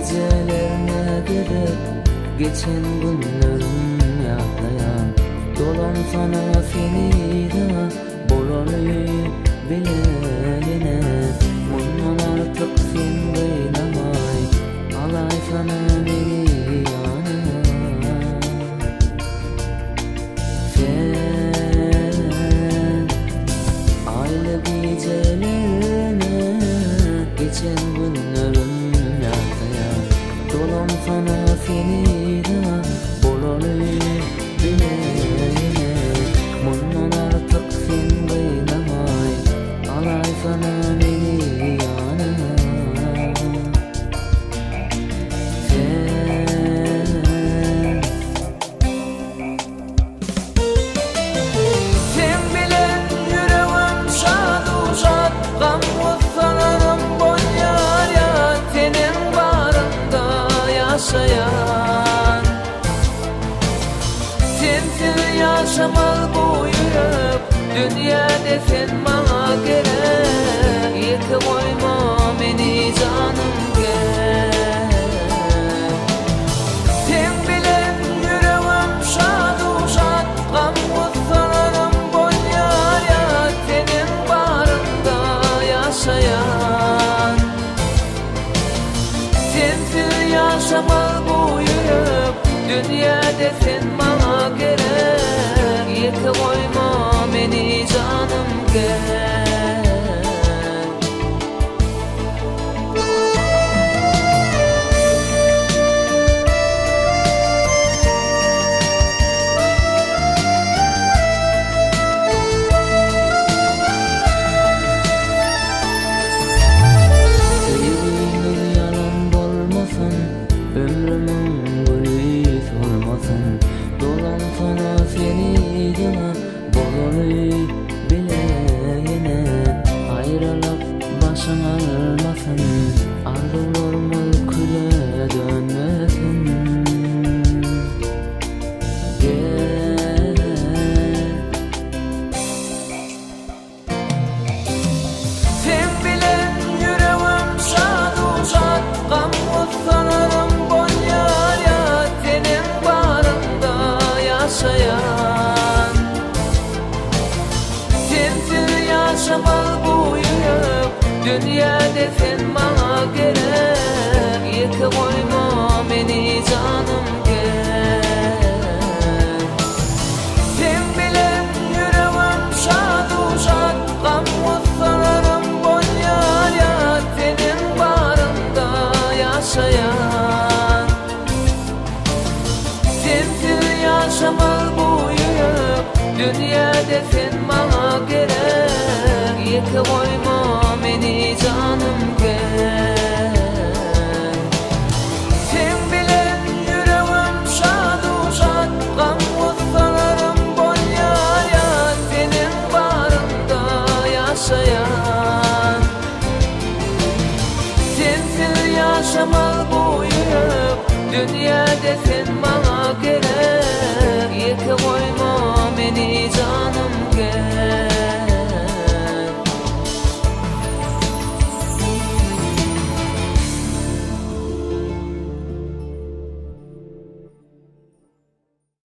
gecelerine gerek geçen günlerim yaklayan dolan sana seni de bolonu bilene bundan artık sen kaynamay alay sana beni yanına sen aile gecelerine geçen günlerim yaklayan dolan sana seni de bolonu bilene bundan artık sen kaynamay alay sana beni yanına Sen bilen yüreğim şad uşat gam sanarım boyar ya senin barında yaşayan sensiz yaşamal bu yürek dünyada sen bana gerek yıkı koyma beni canım gel sen bilen yüreğim şad uşat gam sanarım boyar ya senin barında yaşayan sensiz yaşamal bu yürek dünyada sen bana gerek yıkı koyma beni canım gel sevdiğin yalan dolmasın ömrümün gülü solmasın dolan sana seni de bolonu bilene ayrılıp başın ağrımasın arzularımız küle dönmesin gel sen bilen yüreğim şad uşat gam sanarım boyar ya senin barında yaşayan sensiz yaşamal bu yürek dünyada sen bana gerek yıkı koyma beni canım gel sen bilen yüreğim şad uşat gam sanarım boyar ya senin barında yaşayan sensiz yaşamal bu yürek dünyada sen bana gerek yıkı koyma beni canım gel sen bilen yüreğim şad uşat gam sanarım boyar ya senin barında yaşayan sensiz yaşamal bu yürek dünyada sen bana gerek